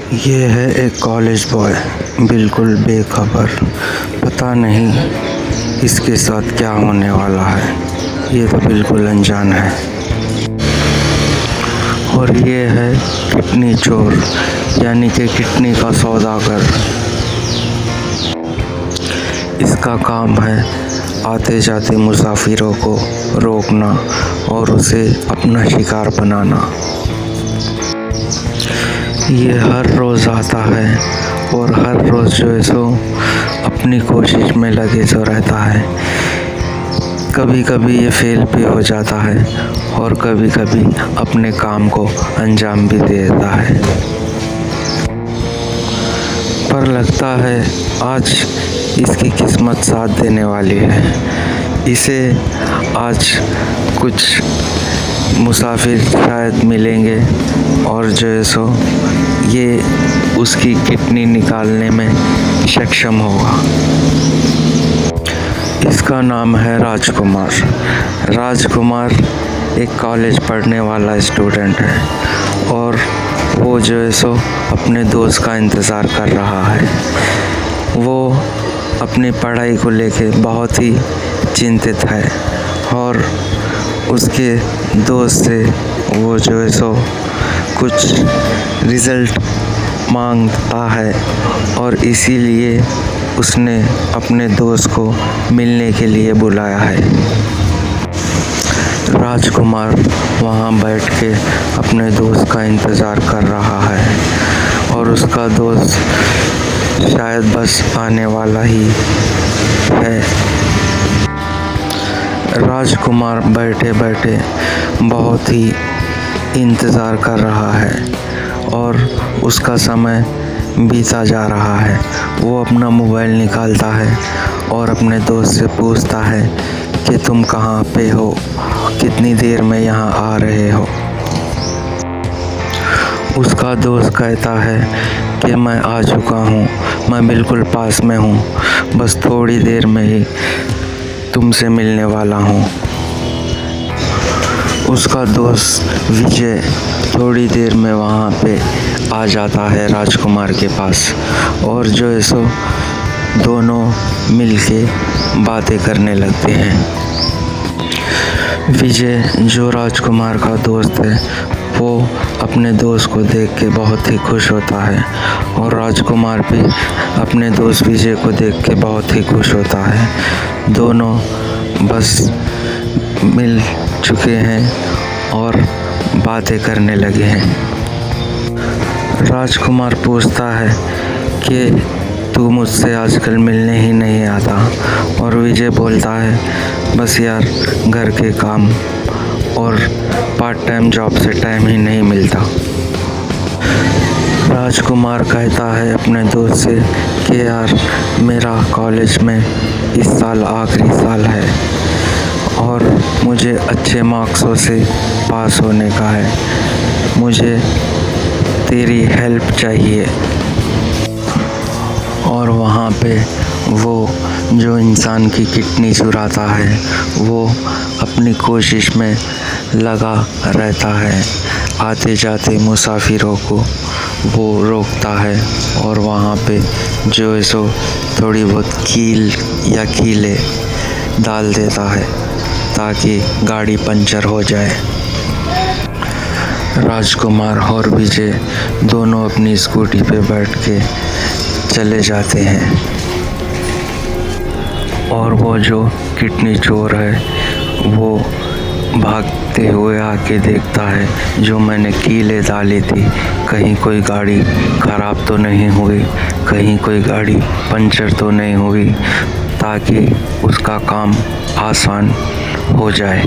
ये है एक कॉलेज बॉय, बिल्कुल बेखबर। पता नहीं इसके साथ क्या होने वाला है। ये तो बिल्कुल अनजान है। और ये है किडनी चोर, यानी कि किडनी का सौदागर। इसका काम है आते जाते मुसाफिरों को रोकना और उसे अपना शिकार बनाना। ये हर रोज़ आता है और हर रोज़ जो है सो अपनी कोशिश में लगे जो रहता है। कभी कभी ये फेल भी हो जाता है और कभी कभी अपने काम को अंजाम भी दे देता है। पर लगता है आज इसकी किस्मत साथ देने वाली है। इसे आज कुछ मुसाफिर शायद मिलेंगे और जो है सो ये उसकी किडनी निकालने में सक्षम होगा। इसका नाम है राजकुमार। राजकुमार एक कॉलेज पढ़ने वाला स्टूडेंट है और वो जो है सो अपने दोस्त का इंतज़ार कर रहा है। वो अपनी पढ़ाई को लेके बहुत ही चिंतित है और उसके दोस्त से वो जो है सो कुछ रिज़ल्ट मांगता है और इसीलिए उसने अपने दोस्त को मिलने के लिए बुलाया है। राजकुमार वहाँ बैठ के अपने दोस्त का इंतज़ार कर रहा है और उसका दोस्त शायद बस आने वाला ही है। राजकुमार बैठे बैठे बहुत ही इंतज़ार कर रहा है और उसका समय बीता जा रहा है। वो अपना मोबाइल निकालता है और अपने दोस्त से पूछता है कि तुम कहाँ पे हो, कितनी देर में यहाँ आ रहे हो। उसका दोस्त कहता है कि मैं आ चुका हूँ, मैं बिल्कुल पास में हूँ, बस थोड़ी देर में ही तुमसे मिलने वाला हूँ। उसका दोस्त विजय थोड़ी देर में वहाँ पे आ जाता है राजकुमार के पास और जो है सो दोनों मिलके बातें करने लगते हैं। विजय जो राजकुमार का दोस्त है वो अपने दोस्त को देख के बहुत ही खुश होता है और राजकुमार भी अपने दोस्त विजय को देख के बहुत ही खुश होता है। दोनों बस मिल चुके हैं और बातें करने लगे हैं। राजकुमार पूछता है कि तू मुझसे आजकल मिलने ही नहीं आता और विजय बोलता है बस यार घर के काम और पार्ट टाइम जॉब से टाइम ही नहीं मिलता। राजकुमार कहता है अपने दोस्त से कि यार मेरा कॉलेज में इस साल आखिरी साल है और मुझे अच्छे मार्क्सों से पास होने का है, मुझे तेरी हेल्प चाहिए। और वहाँ पे वो जो इंसान की किडनी चुराता है वो अपनी कोशिश में लगा रहता है। आते जाते मुसाफिरों को वो रोकता है और वहाँ पे जो है सो थोड़ी बहुत कील या कीले डाल देता है ताकि गाड़ी पंचर हो जाए। राजकुमार और विजय दोनों अपनी स्कूटी पे बैठ के चले जाते हैं और वो जो किडनी चोर है वो भागते हुए आके देखता है जो मैंने कीलें डाली थी, कहीं कोई गाड़ी ख़राब तो नहीं हुई, कहीं कोई गाड़ी पंचर तो नहीं हुई, ताकि उसका काम आसान हो जाए।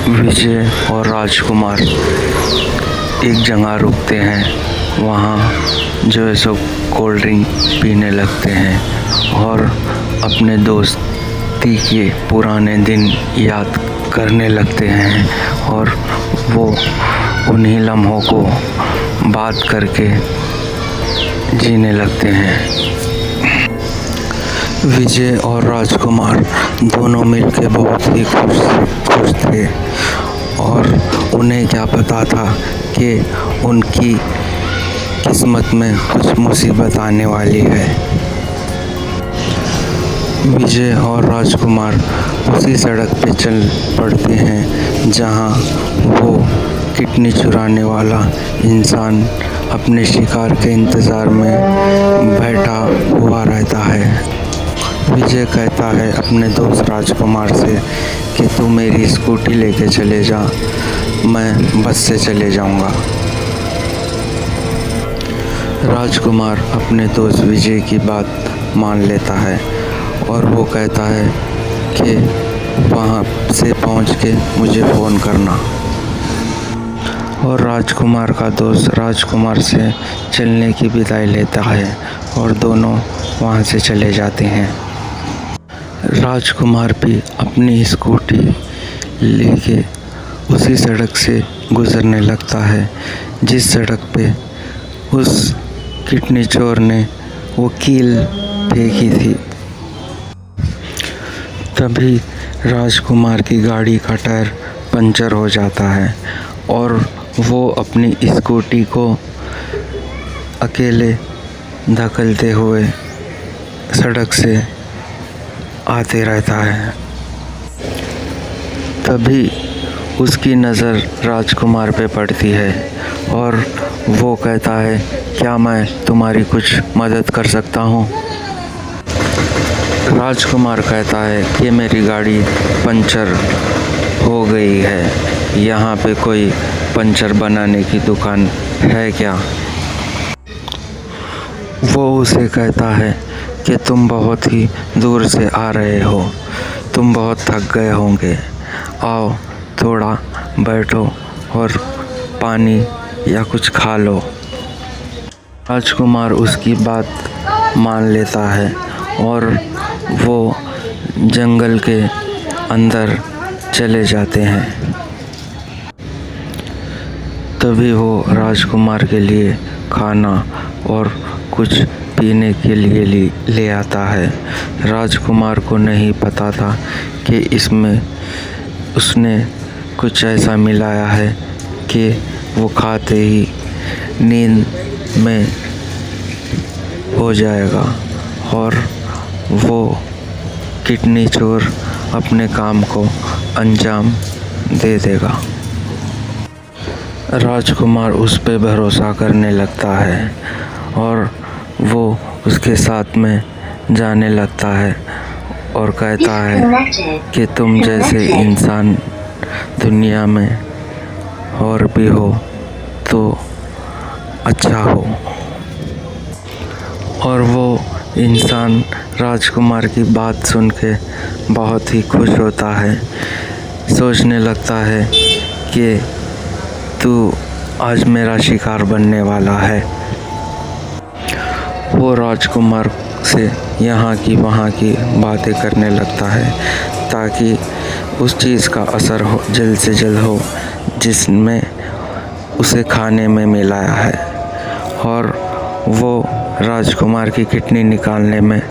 विजय और राजकुमार एक जगह रुकते हैं, वहाँ जो है सो कोल्ड ड्रिंक पीने लगते हैं और अपने दोस्ती के पुराने दिन याद करने लगते हैं और वो उन्हीं लम्हों को बात करके जीने लगते हैं। विजय और राजकुमार दोनों मिलके बहुत ही खुश थे और उन्हें क्या पता था कि उनकी किस्मत में कुछ मुसीबत आने वाली है। विजय और राजकुमार उसी सड़क पे चल पड़ते हैं जहां वो किडनी चुराने वाला इंसान अपने शिकार के इंतज़ार में बैठा हुआ रहता है। विजय कहता है अपने दोस्त राजकुमार से कि तू मेरी स्कूटी लेके चले जा, मैं बस से चले जाऊंगा। राजकुमार अपने दोस्त विजय की बात मान लेता है और वो कहता है कि वहाँ से पहुँच के मुझे फ़ोन करना। और राजकुमार का दोस्त राजकुमार से चलने की विदाई लेता है और दोनों वहाँ से चले जाते हैं। राजकुमार भी अपनी स्कूटी लेके उसी सड़क से गुज़रने लगता है जिस सड़क पे उस किडनी चोर ने वो कील फेंकी थी। तभी राजकुमार की गाड़ी का टायर पंचर हो जाता है और वो अपनी स्कूटी को अकेले धकेलते हुए सड़क से आते रहता है। तभी उसकी नज़र राजकुमार पे पड़ती है और वो कहता है, क्या मैं तुम्हारी कुछ मदद कर सकता हूँ? राजकुमार कहता है कि मेरी गाड़ी पंचर हो गई है, यहाँ पे कोई पंचर बनाने की दुकान है क्या? वो उसे कहता है कि तुम बहुत ही दूर से आ रहे हो, तुम बहुत थक गए होंगे, आओ थोड़ा बैठो और पानी या कुछ खा लो। राजकुमार उसकी बात मान लेता है और वो जंगल के अंदर चले जाते हैं। तभी वो राजकुमार के लिए खाना और कुछ पीने के लिए ले आता है। राजकुमार को नहीं पता था कि इसमें उसने कुछ ऐसा मिलाया है कि वो खाते ही नींद में हो जाएगा और वो किडनी चोर अपने काम को अंजाम दे देगा। राजकुमार उस पे भरोसा करने लगता है और वो उसके साथ में जाने लगता है और कहता है कि तुम जैसे इंसान दुनिया में और भी हो तो अच्छा हो। और वो इंसान राजकुमार की बात सुन के बहुत ही खुश होता है, सोचने लगता है कि तू आज मेरा शिकार बनने वाला है। वो राजकुमार से यहाँ की वहाँ की बातें करने लगता है ताकि उस चीज़ का असर हो जल्द से जल्द हो जिसमें उसे खाने में मिलाया है और वो राजकुमार की किडनी निकालने में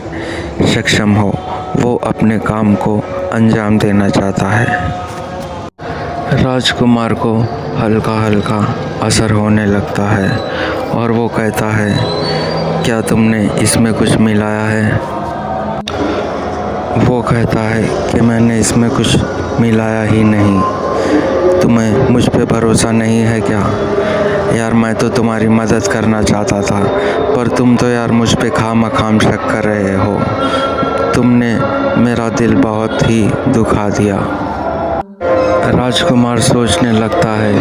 सक्षम हो। वो अपने काम को अंजाम देना चाहता है। राजकुमार को हल्का हल्का असर होने लगता है और वो कहता है, क्या तुमने इसमें कुछ मिलाया है? वो कहता है कि मैंने इसमें कुछ मिलाया ही नहीं। तुम्हें मुझ पे भरोसा नहीं है क्या? यार मैं तो तुम्हारी मदद करना चाहता था पर तुम तो यार मुझ पे खामखाम शक कर रहे हो। तुमने मेरा दिल बहुत ही दुखा दिया। राजकुमार सोचने लगता है,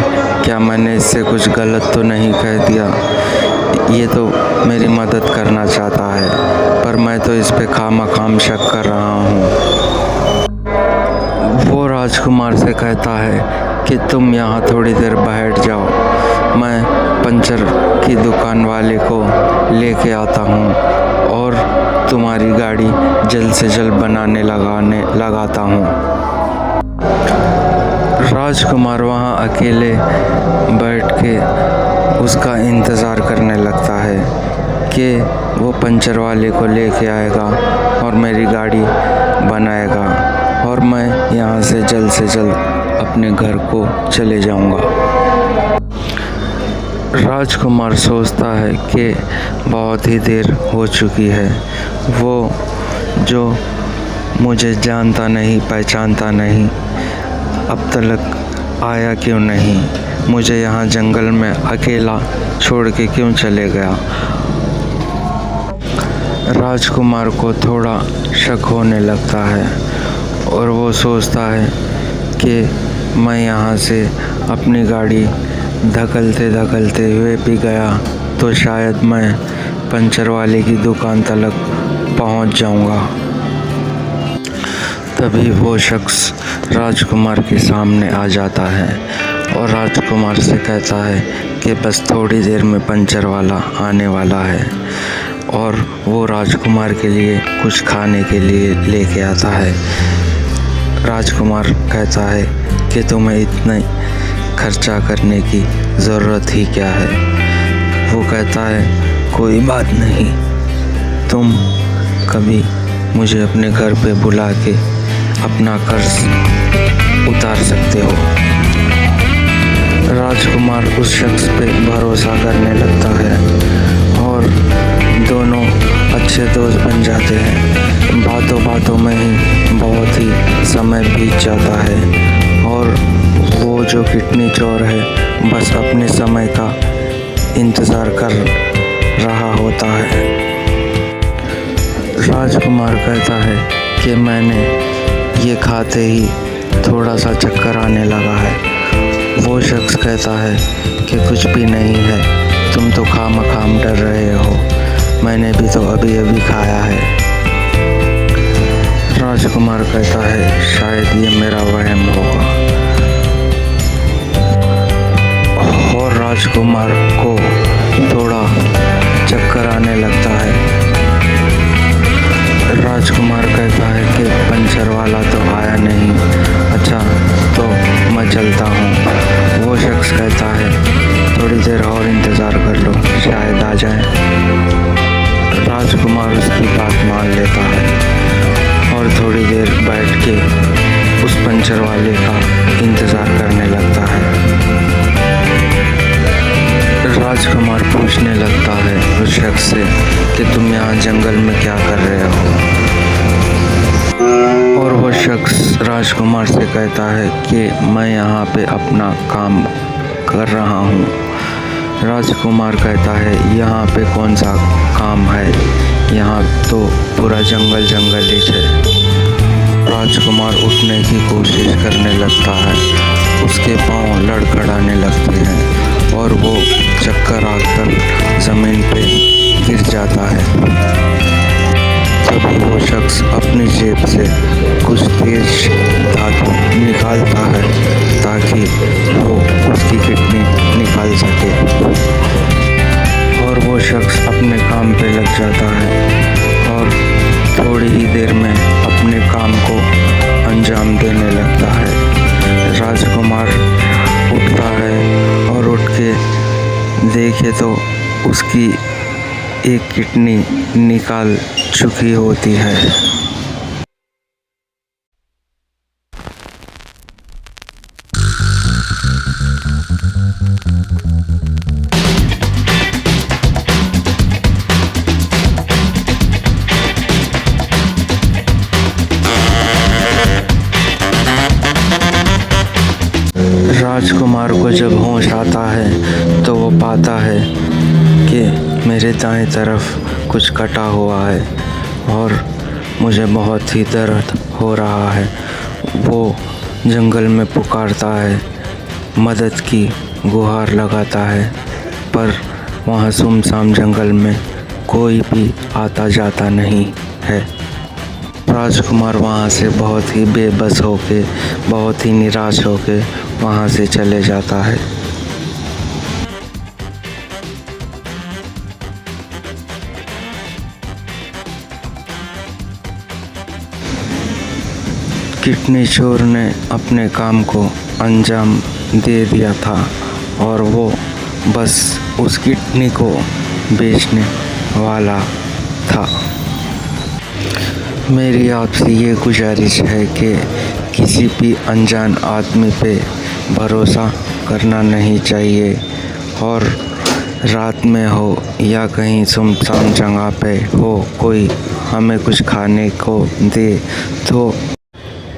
क्या मैंने इससे कुछ गलत तो नहीं कह दिया? ये तो मेरी मदद करना चाहता है पर मैं तो इस पे खामखाम शक कर रहा हूँ। वो राजकुमार से कहता है कि तुम यहाँ थोड़ी देर बैठ जाओ, मैं पंचर की दुकान वाले को लेके आता हूँ और तुम्हारी गाड़ी जल्द से जल्द बनाने लगाता हूँ। राजकुमार वहाँ अकेले बैठ के उसका इंतज़ार करने लगता है कि वो पंचर वाले को लेके आएगा और मेरी गाड़ी बनाएगा और मैं यहाँ से जल्द अपने घर को चले जाऊँगा। राजकुमार सोचता है कि बहुत ही देर हो चुकी है। वो जो मुझे जानता नहीं, पहचानता नहीं, अब तक आया क्यों नहीं? मुझे यहाँ जंगल में अकेला छोड़ के क्यों चले गया? राजकुमार को थोड़ा शक होने लगता है और वो सोचता है कि मैं यहाँ से अपनी गाड़ी धकलते धकलते हुए भी गया तो शायद मैं पंचर वाले की दुकान तक पहुँच जाऊँगा। तभी वो शख्स राजकुमार के सामने आ जाता है और राजकुमार से कहता है कि बस थोड़ी देर में पंचर वाला आने वाला है, और वो राजकुमार के लिए कुछ खाने के लिए लेके आता है। राजकुमार कहता है कि तुम्हें इतने खर्चा करने की ज़रूरत ही क्या है? वो कहता है कोई बात नहीं, तुम कभी मुझे अपने घर पे बुला के अपना कर्ज उतार सकते हो। राजकुमार उस शख्स पे भरोसा करने लगता है और दोनों अच्छे दोस्त बन जाते हैं। बातों बातों में ही बहुत ही समय बीत जाता है और वो जो किडनी चोर है बस अपने समय का इंतज़ार कर रहा होता है। राजकुमार कहता है कि मैंने ये खाते ही थोड़ा सा चक्कर आने लगा है। वो शख्स कहता है कि कुछ भी नहीं है, तुम तो खामखाम डर रहे हो, मैंने भी तो अभी अभी खाया है। राजकुमार कहता है शायद ये मेरा वहम होगा, और राजकुमार को थोड़ा चक्कर आने लगता है। राजकुमार कहता है कि पंचर वाला तो आया नहीं, अच्छा तो मैं चलता हूँ। वो शख्स कहता है थोड़ी देर और इंतज़ार कर लो, शायद आ जाए। राजकुमार उसकी बात मान लेता है और थोड़ी देर बैठ के उस पंचर वाले का इंतज़ार करने लगता है। राजकुमार पूछने लगता है उस शख्स से कि तुम यहाँ जंगल में क्या कर रहे हो? और वो शख्स राजकुमार से कहता है कि मैं यहाँ पे अपना काम कर रहा हूँ। राजकुमार कहता है यहाँ पे कौन सा काम है, यहाँ तो पूरा जंगल जंगल ही है। राजकुमार उठने की कोशिश करने लगता है, उसके पाँव लड़खड़ाने लगते हैं और वो चक्कर आकर ज़मीन पे गिर जाता है। तभी वो शख्स अपनी जेब से कुछ तेज धातु निकालता है ताकि वो उसकी किडनी निकाल सके, और वो शख्स अपने काम पे लग जाता है और थोड़ी ही देर में अपने काम को अंजाम देने लगता है। राजकुमार उठता है और उठ के देखे तो उसकी एक किडनी निकाल चुकी होती है। राजकुमार को जब होश आता है तो वो पाता है कि मेरे दाएं तरफ कुछ कटा हुआ है और मुझे बहुत ही दर्द हो रहा है। वो जंगल में पुकारता है, मदद की गुहार लगाता है, पर वहाँ सुनसान जंगल में कोई भी आता जाता नहीं है। राजकुमार वहाँ से बहुत ही बेबस होके, बहुत ही निराश होके वहाँ से चले जाता है। किडनी चोर ने अपने काम को अंजाम दे दिया था और वो बस उस किडनी को बेचने वाला था। मेरी आपसे ये गुजारिश है कि किसी भी अनजान आदमी पे भरोसा करना नहीं चाहिए और रात में हो या कहीं सुनसान जगह पे हो, कोई हमें कुछ खाने को दे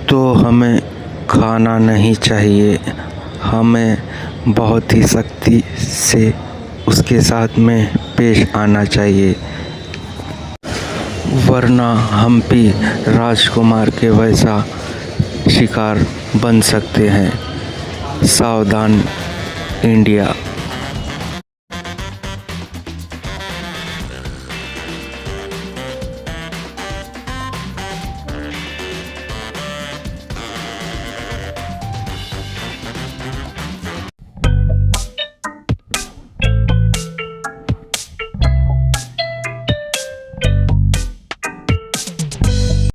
तो हमें खाना नहीं चाहिए, हमें बहुत ही सख्ती से उसके साथ में पेश आना चाहिए, वरना हम भी राजकुमार के वैसा शिकार बन सकते हैं। सावधान इंडिया।